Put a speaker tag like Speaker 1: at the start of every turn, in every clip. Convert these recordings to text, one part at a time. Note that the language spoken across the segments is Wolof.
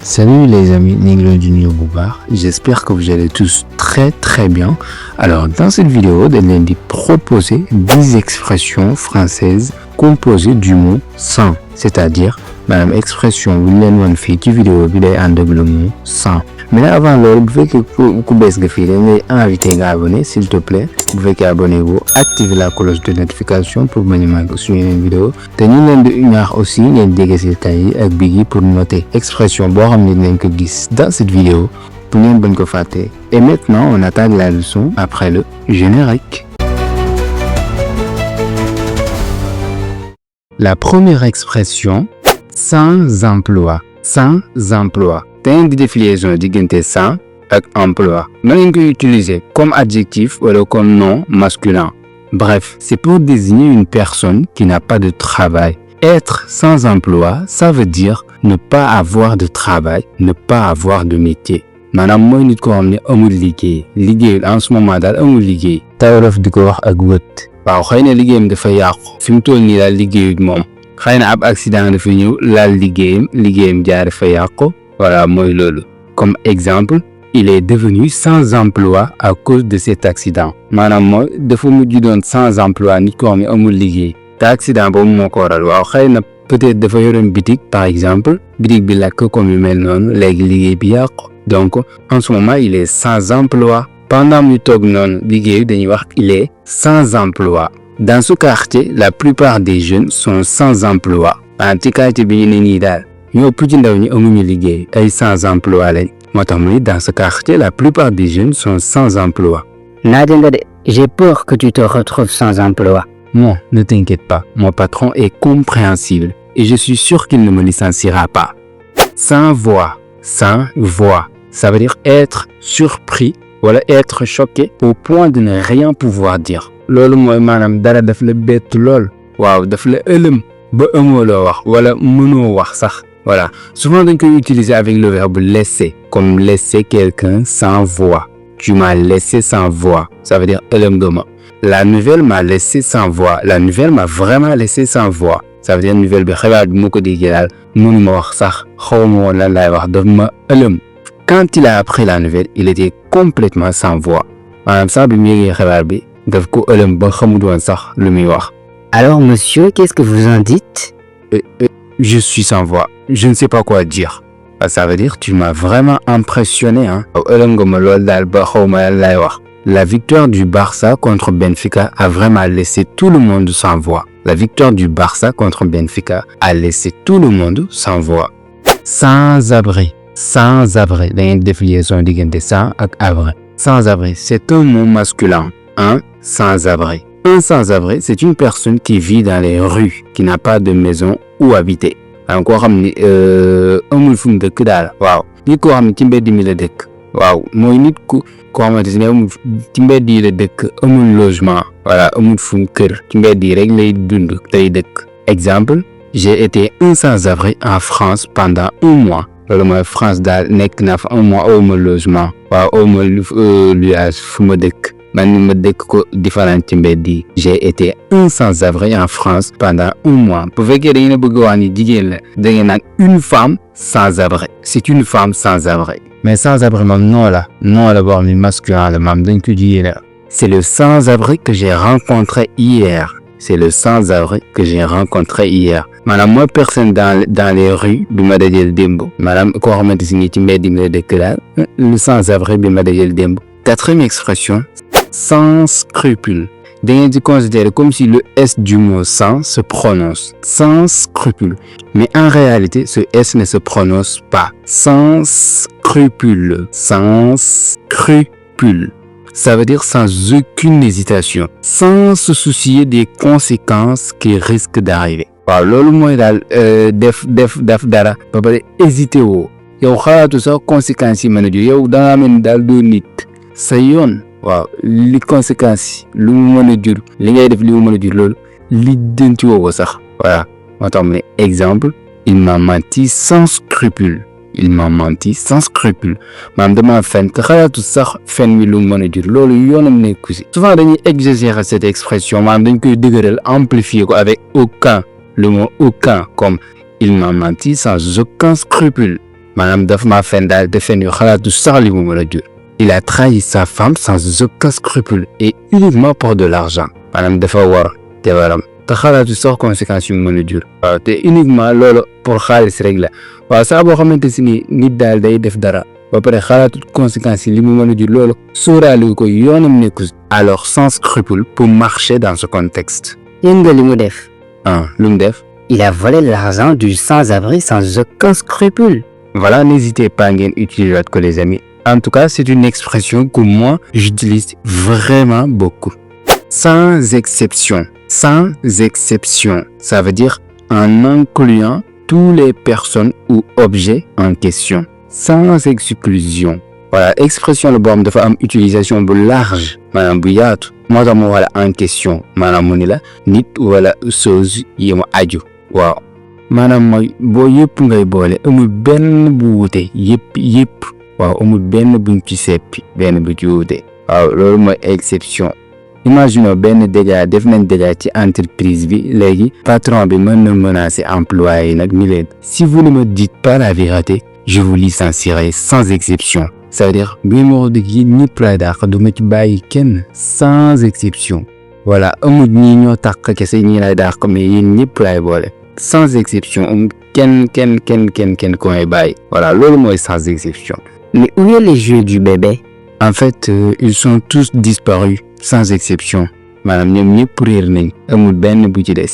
Speaker 1: Salut les amis, Ninglo Junior Boubar, j'espère que vous allez tous très bien. Alors dans cette vidéo, je vais vous proposer 10 expressions françaises composées du mot sans, c'est-à-dire madame expression vous l'avez vu fait ci vidéo bi day ànd ak le mot sans. Mais là, avant l'heure, vous faites que vous baissez le fil, invitez à abonner s'il te plaît. Vous faites abonnez-vous, activez la cloche de notification pour me dire sur une vidéo. Tenez l'un de une heure aussi, il y a une dégagerie avec Biggie pour noter expression dans cette vidéo pour une bonne cofaté. Et maintenant, on attaque la leçon après le générique. La première expression, sans emploi. Sans emploi. T'as une définition de sans et emploi. On peut utiliser comme adjectif ou comme nom masculin. Bref, c'est pour désigner une personne qui n'a pas de travail. Être sans emploi, ça veut dire ne pas avoir de travail, ne pas avoir de métier. Manam moy nit ko xamné amul liggéey en ce moment dal amul liggéey tawraf diko wax ak wët waaw xeyna liggéeyam dafa yaqku fim toll ni dal liggéeyut mom xeyna ab accident dafa ñew laal liggéeyam jaar fa yaqku. Voilà, moi lolo. Comme exemple, il est devenu sans emploi à cause de cet accident. Madame moi, dafa mujj doon sans emploi nit ko xamné amul liggéey. Ta accident boobu moo ko waral waaw xeyna peut-être dafa yoroon bitik par exemple bitik bi lakk comme yu mel noonu léegi liggéey bi yàqu. Donc en ce moment il est sans emploi. Pendant mu toog noonu liggéey dañuy wax il est sans emploi. Dans ce quartier, la plupart des jeunes sont sans emploi. Ci quartier bi ñu nii daal ñoo ëpp ci ndaw ñi amuñu liggéey ay sans emploi lañ. Moo tax mu ni dans ce quartier, la plupart des jeunes sont sans emploi.
Speaker 2: Nadia, j'ai peur que tu te retrouves sans emploi.
Speaker 1: Non, ne t'inquiète pas, mon patron est compréhensible et je suis sûr qu'il ne me licenciera pas. Sans voix, ça veut dire être surpris ou être choqué au point de ne rien pouvoir dire. Lolu moy manam dara daf la bett lol. Waaw, daf la ëlëm ba ëmmoo loo wax wala mënoo wax sax. Voilà, souvent on peut utiliser avec le verbe laisser, comme laisser quelqu'un sans voix. Tu m'as laissé sans voix, ça veut dire ëlëm nga ma. La nouvelle m'a laissé sans voix. La nouvelle m'a vraiment laissé sans voix. Ça veut dire nouvelle bi xibaar bi moko déggee daal mënuma wax sax xawma woon lan laay wax daf ma ëlëm. Quand il a appris la nouvelle, il était complètement sans voix. Maanaam sax bi mu yëgee xibaar bi daf ko ëlëm ba xamut woon sax lu muy wax.
Speaker 2: Alors monsieur, qu'est-ce que vous en dites?
Speaker 1: Je suis sans voix. Je ne sais pas quoi dire. Ça veut dire tu m'as vraiment impressionné hein. Ëlëm nga ma lool daal ba xawma lan laay wax. La victoire du Barça contre Benfica a vraiment laissé tout le monde sans voix. La victoire du Barça contre Benfica a laissé tout le monde sans voix. Sans abri. Sans abri. La définition de sans ak abri. Sans abri, c'est un mot masculin. Un sans abri. Un sans abri, c'est une personne qui vit dans les rues, qui n'a pas de maison où habiter. Encore amul fu mu dëkk daal. Waaw. Nit koo xam ne ci mbedd mi la dëkk. Waaw, mooy nit ku ko xamante ne amul ci mbedd yi la dëkk amul logement. Voilà, amul fu mu kër ci mbedd yi rek lay dund lay dëkk. Exemple, j'ai été un sans-abri en France pendant un mois. Loolu mooy France daal nekk naa fa un mois awma logement. Waaw, awma luyaas fu ma dëkk. Man ma dëkk ko différent ci mbedd yi. J'ai été un sans-abri en France pendant un mois. Bu fekkee da ngeen bëgg wax ni jigéen la da ngeen naan une femme sans-abri. C'est une femme sans-abri. Mais sans-abri moom non la boo xam ne masculin la maam dañ ko jigéen la. C'est le sans-abri que j'ai rencontré hier. C'est le sans-abri que j'ai rencontré hier. Maanaam mooy personne dans les rues bi ma dajeel démb. Maanaam koo xamante si ngi ci mbedd mi la dëkk daal le sans-abri bi ma dajeel démb. Quatrième expression, sans scrupule. Da ngeen di considérer comme si le S du mot sans se prononce. Sans scrupule. Mais en réalité, ce S ne se prononce pas. Sans scrupule. Sans scrupule. Ça veut dire sans aucune hésitation. Sans se soucier des conséquences qui risquent d'arriver. Waaw loolu mooy daal def dara ba pare hésité woo. Yow xalaatu sax conséquences yi mën a jur yow da ngaa mel ni daal doo nit. Sa yoon. Waaw li conséquences lu mu mën a jur li ngay def li mu mën a jur loolu li dënti woo ko sax. Voilà moo tax mu ne exemple il m'a menti sans scrupule. Il m'a menti sans scrupule. Maanaam dama fen te xalaatu sax fen mi lu mu mën a jur loolu yoonam nekku si. Souvent dañuy exagérer cette expression maanaam dañ koy dëgëral amplifier ko avec aucun. Le mot aucun comme il m'a menti sans aucun scrupule. maanaam daf maa fen daal te fen yu xalaatu sax li mu mën a jur. Il a trahi sa femme sans aucun scrupule et uniquement pour de l'argent. maanaam dafa war jabaram te xalaatu sax conséquences yu mu mën a jur. waaw te uniquement loolu pour xaalis rek la waaw saa boo xamante si ni nit daal day def dara ba pare xalaatu conséquences yi li mu mën a jur loolu sóoraale ko yoonam nekku. alors sans scrupule pour marcher dans ce contexte.
Speaker 2: yéen nga li mu def.
Speaker 1: lu mu def.
Speaker 2: Il a volé l'argent du sans-abri sans aucun scrupule.
Speaker 1: Voilà, n'hésitez pas à utiliser que les amis. En tout cas, c'est une expression que moi, j'utilise vraiment beaucoup. Sans exception. Sans exception. Ça veut dire en incluant toutes les personnes ou objets en question. Sans exclusion. Voilà, expression le borom dafa am utilisation bu large. maanaam bu yaatu. moo tax mu wala en question. maanaam mu ni la nit wala chose yi mu aju. waaw. maanaam mooy boo yëpp ngay boole amul benn bu wuute yëpp waaw amul benn buñ ci seppi benn bu ci wuute waaw loolu mooy exception. imagine benn dégât def nañ dégât ci entreprise bi léegi patron bi mën na menacer employé yi nag ni leen si vous ne me dites pas la vérité je vous licencierai sans exception. ça veut dire bi ma wax dëgg yi ñëpp lay dàq du ma ci bàyyi kenn sans exception. voilà amul ñii ñoo tàq kese ñii lay dàq mais yéen ñëpp lay boole. sans exception kenn ko may bàyyi. voilà loolu mooy sans exception.
Speaker 2: Mais où est les yeux du bébé?
Speaker 1: En fait, ils sont tous disparus sans exception. maanaam ñoom ñëpp réer nañ amul benn bu ci des.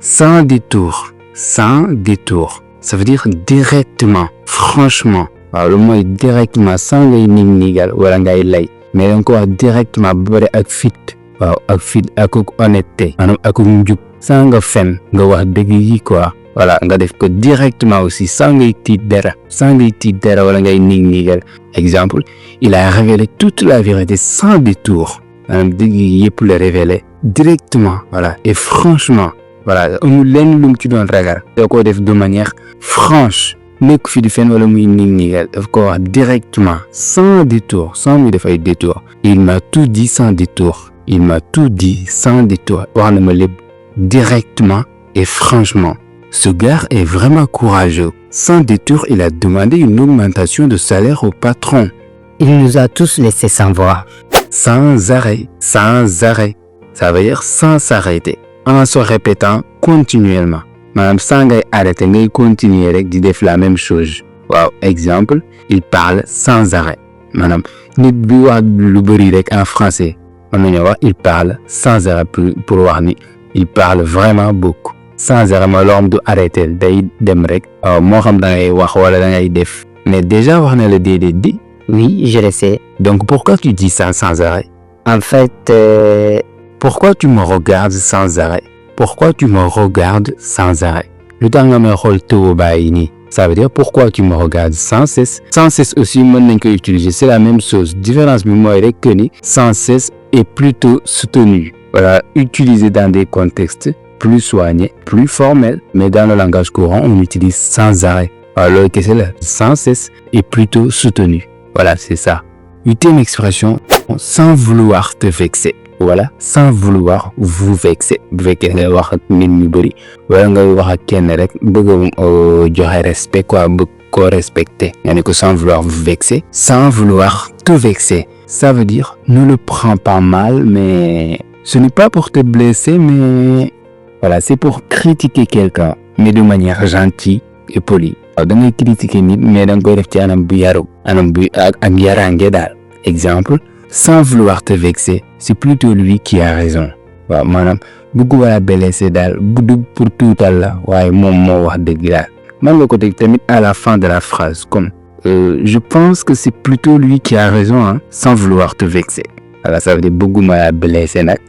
Speaker 1: sans détour. sans détour. ça veut dire directement. franchement. waaw loolu mooy directement sans ngay nig-nigal wala ngay lay. mais danga ko wax directement ba pare ak fit. waaw ak fit ak honnêteté. maanaam ak njub. sans nga fen nga wax dëgg yi quoi. voilà nga def ko directement aussi sans ngay tiit dara wala ngay nig-nigal. exemple il a révélé toute la vérité sans détour. maanaam dëgg yi yëpp la révélé directement. voilà et franchement. voilà amul lenn lu mu ci doon ragal. da ko def de manière franche. nekk fi di fen wala muy nig-nigal daf ko wax directement sans détour sans muy def ay détour. il m'a tout dit sans détour. wax na ma lépp directement et franchement. Ce gars est vraiment courageux. Sans détour, il a demandé une augmentation de salaire au patron.
Speaker 2: Il nous a tous laissés sans voix.
Speaker 1: Sans arrêt. Ça veut dire sans s'arrêter. En se répétant continuellement. maanaam sans ngay arrêter ngay continuer rek di def la même chose. waaw exemple il parle sans arrêt. maanaam nit bi wax lu bari rek en français mën nañoo wax il parle sans arrêt pour wax ni il parle vraiment beaucoup. sans arrêt mooy loo xam du arrêter day dem rek. moo xam da ngay wax wala da ngay def. mais déjà wax na la déedéet di.
Speaker 2: Oui, je le sais.
Speaker 1: donc pourquoi tu dis ça sans arrêt?
Speaker 2: En fait,
Speaker 1: pourquoi tu me regardes sans arrêt? lu tax nga may xool tëw bàyyi nii. ça veut dire pourquoi tu me regardes sans cesse. sans cesse aussi mën nañ ko utiliser c'est la même chose différence bi mooy rek que ni sans cesse est plutôt soutenu. voilà utilisé dans des contextes plus soignés, plus formels, mais dans le langage courant on utilise sans arrêt. waaw loolu kese la sans cesse est plutôt soutenu. voilà c'est ça. Huitième expression sans vouloir te vexer. voilà sans vouloir vous vexer. bu fekkee nga wax ak nit ñu bëri wala nga wax ak kenn rek bëgg joxe respect quoi bëgg koo respecter. nga ne ko sans vouloir vous vexer. sans vouloir te vexer. ça veut dire ne le prends pas mal mais ce n'est pas pour te blesser mais voilà c'est pour critiquer quelqu'un mais de manière gentille et polie. waaw da ngay critiquer nit mais da nga koy def ci anam bu yaru anam bu ak yarange daal. exemple sans vouloir te vexer c'est plutôt lui qui a raison. waaw maanaam bëgg wala blessé daal bu pour tuutal la waaye moom moo wax dëgg daal. mën nga ko teg tamit à la fin de la phrase comme je pense que c'est plutôt lui qui a raison hein, sans vouloir te vexer. voilà ça veut dire bëgguma la blessé nag.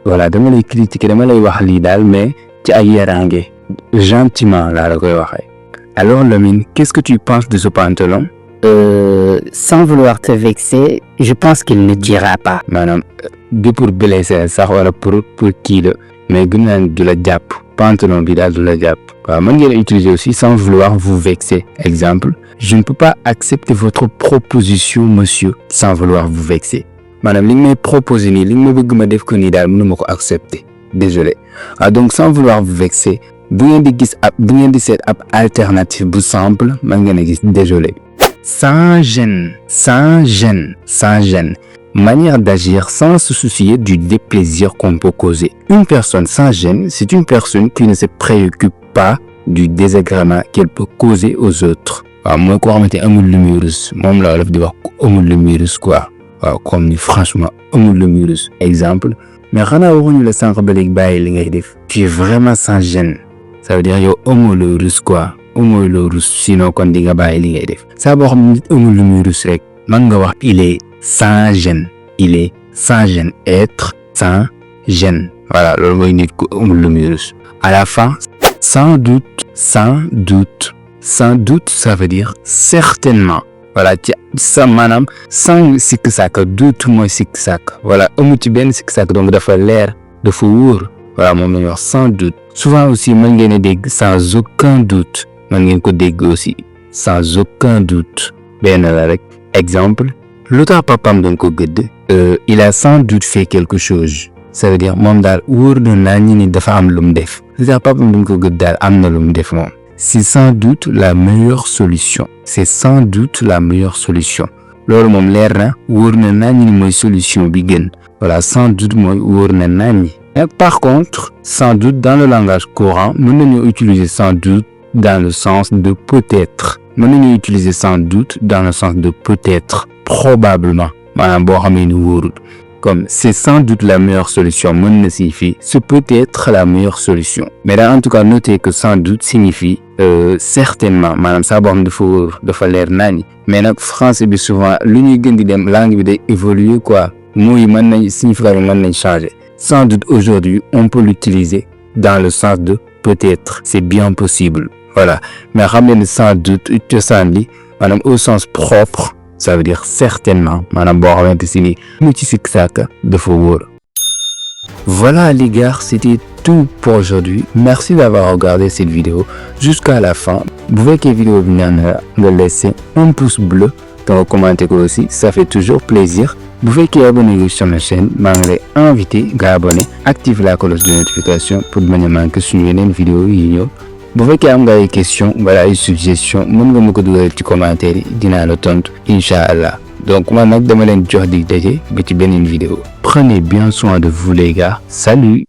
Speaker 1: voilà dama lay critiquer dama lay wax lii daal mais ci ay yarange gentiment laa la koy waxee. alors Lamine qu'est-ce que tu penses de ce pantalon?
Speaker 2: Sans vouloir te vexer, je pense qu'il ne dira pas.
Speaker 1: maanaam du pour blesser sax wala pour kii la mais gën naa du la jàpp pantalon bi daal du la jàpp. waaw mën ngeen utiliser aussi sans vouloir vous vexer. exemple je ne peux pas accepter votre proposition monsieur sans vouloir vous vexer. maanaam li nga may proposer nii li nga ma bëgg ma def ko nii daal mënuma ko accepter désolé. donc sans vouloir vous vexer bu ngeen di seet ab alternative bu simple man ngeen a gis désolé. Sans gêne, sans gêne, sans gêne. Manière d'agir sans se soucier du déplaisir qu'on peut causer. Une personne sans gêne, c'est une personne qui ne se préoccupe pas du désagrément qu'elle peut causer aux autres. waaw mooy koo xamante amul lu muy rus moom la daf di wax amul lu muy rus quoi waaw comme ni franchement amul lu muy rus exemple mais xanaa waxuñu la sànq ba léegi bàyyi li ngay def. Tu es vraiment sans gêne. Ça veut dire yow amul lu rus quoi amul lu rus sinon kon di nga bàyyi li ngay def. saa boo xam nit amul lu muy rus rek man nga wax il est sans gêne. Il est sans gêne. Être sans gêne. Voilà loolu mooy nit ku amul lu muy rus. À la fin sans doute, sans doute. Sans doute, ça veut dire certainement. Voilà, ça maanaam sans sikk sàkk doute mooy sikk sàkk. Voilà amu ci benn sikk sàkk donc dafa leer dafa wóor. Voilà moom la ñuy wax sans doute. Souvent aussi mën ngeen a dégg sans aucun doute. mën ngeen ko dégg aussi sans aucun doute. benn la rek exemple. lu tax papaam doon ko gëdd. Il a sans doute fait quelque chose. Ça veut dire moom daal wóor na naa ñi ni dafa am lu mu def. lu tax papaam doon ko gëdd daal am na lu mu def moom. C'est sans doute la meilleure solution. C'est sans doute la meilleure solution. loolu moom leer na wóor na naa ñi ni mooy solution bi gën. Voilà sans doute mooy wóor na naa ñi. Par contre sans doute dans le langage courant mën nañu utiliser sans doute dans le sens de peut-être. mën nañu utiliser sans doute dans le sens de peut-être. Probablement maanaam boo xamee ni wóorul comme c'est sans doute la meilleure solution mën na signifie c'est peut-être la meilleure solution mais là en tout cas notez que sans doute signifie certainement maanaam saa boo xam dafa wóor dafa leer nañi mais nag français bi souvent lu ñuy gën di dem langue bi day évoluer quoi mooy mën nañ signification mën nañ changer. Sans doute aujourd'hui on peut l'utiliser dans le sens de peut-être c'est bien possible voilà mais xam ne sans doute cosaan li maanaam au sens propre. Ça veut dire certainement maanaam boo xamante si ni mu ci sikk sàkk dafa wóor. Voilà les gars, c'était tout pour aujourd'hui. Merci d'avoir regardé cette vidéo jusqu'à la fin. Bu fekkee vidéo bi neex na nga laisser un pouce bleu te nga commenter ko aussi, ça fait toujours plaisir. Bu fekkee abonné sur ma chaîne maa ngi lay invité nga abonné, active la cloche de notification pour bañ a manquer suñu yeneen vidéo yi ñëw. bu fekkee am nga ay questions wala ay suggestions mën nga ma ko dugal ci commentaire yi dinaa la tontu incha allah donc man nag dama leen jox dig daje ba ci beneen vidéo. Prenez bien soin de vous les gars. Salut.